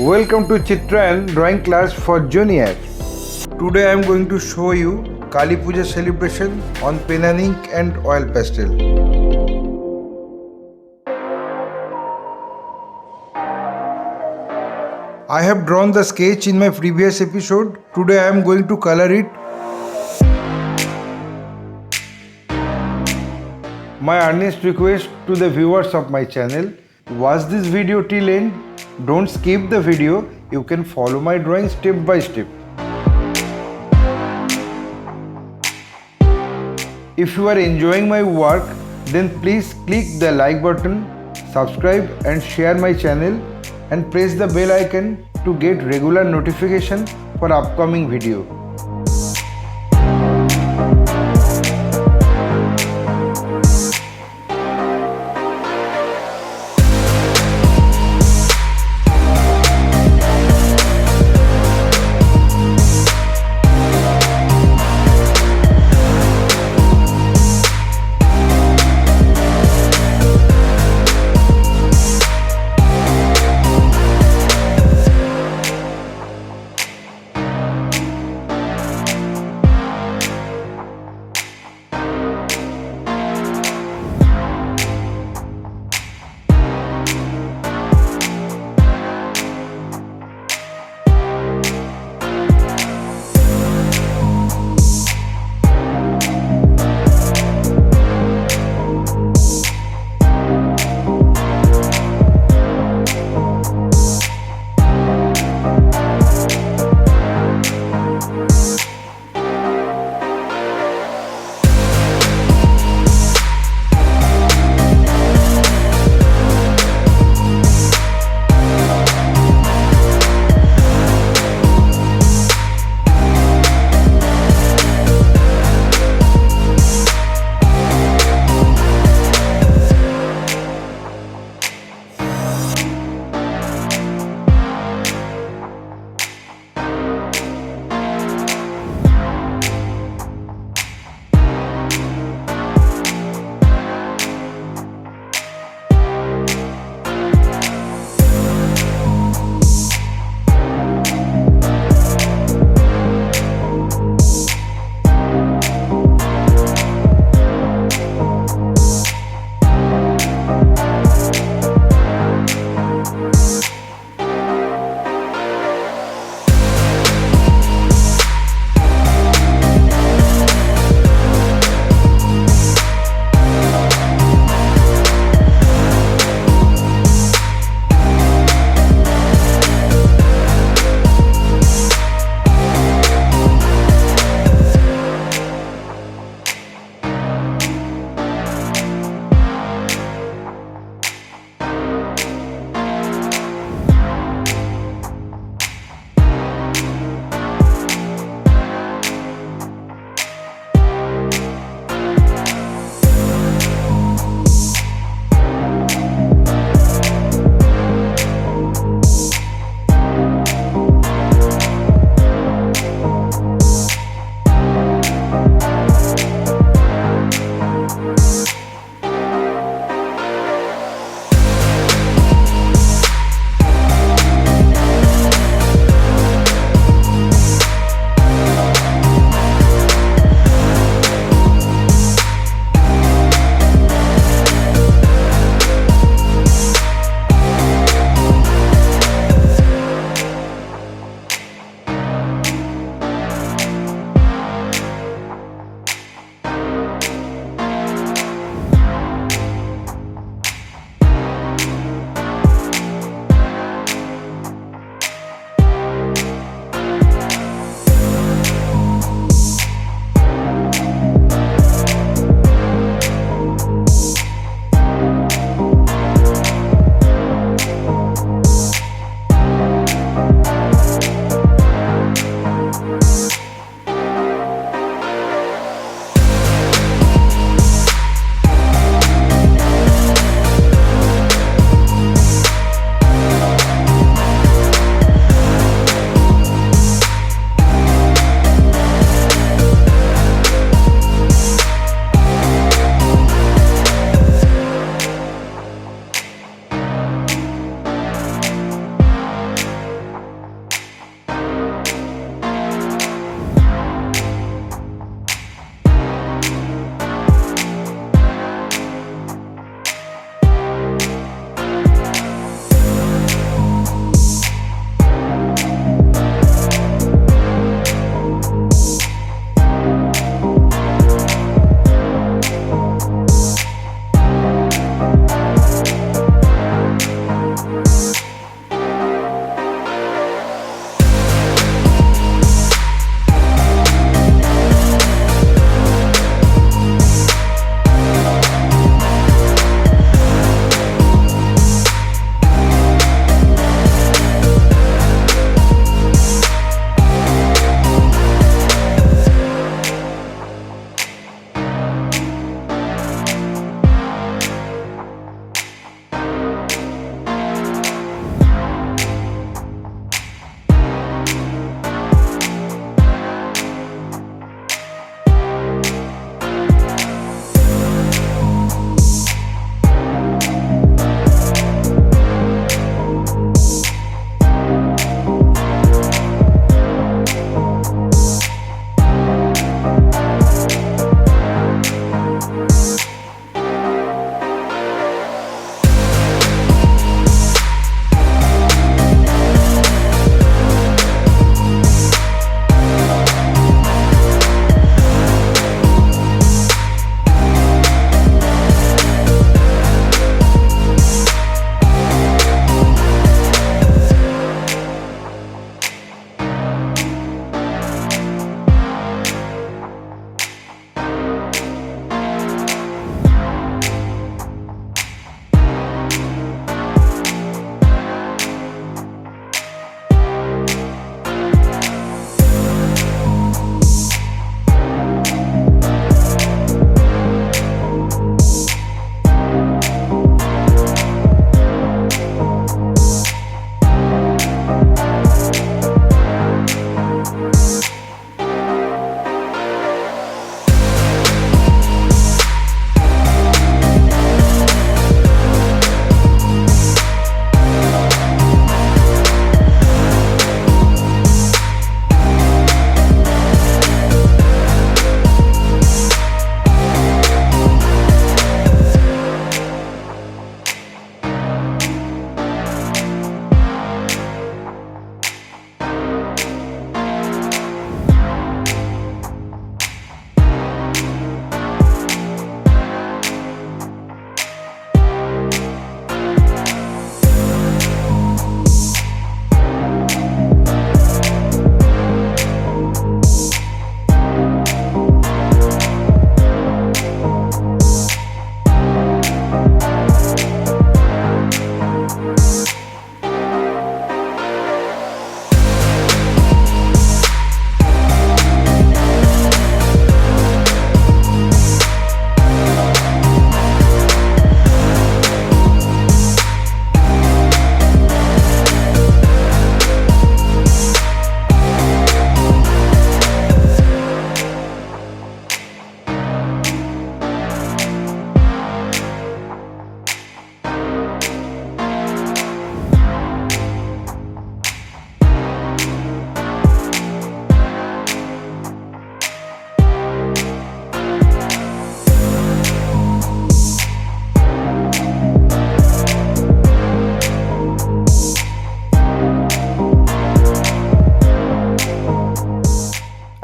Welcome to Chitrayan drawing class for juniors. Today I am going to show you Kali Puja celebration on pen and ink and oil pastel. I have drawn the sketch in my previous episode. Today I am going to color it. My earnest request to the viewers of my channel, watch this video till end. Don't skip the video. You can follow my drawing step by step. If you are enjoying my work, then please click the like button, subscribe and share my channel and press the bell icon to get regular notification for upcoming video.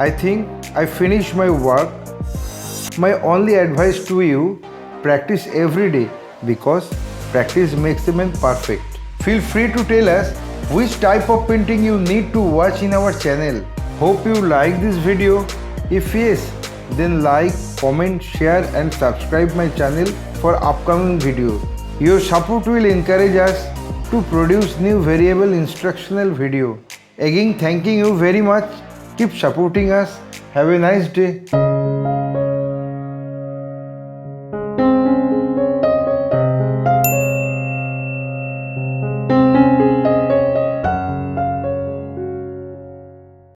I think I finished my work. My only advice to you, practice every day because practice makes a man perfect. Feel free to tell us which type of painting you need to watch in our channel. Hope you like this video. If yes, then like, comment, share and subscribe my channel for upcoming videos. Your support will encourage us to produce new variable instructional video. Again, thanking you very much. Keep supporting us. Have a nice day.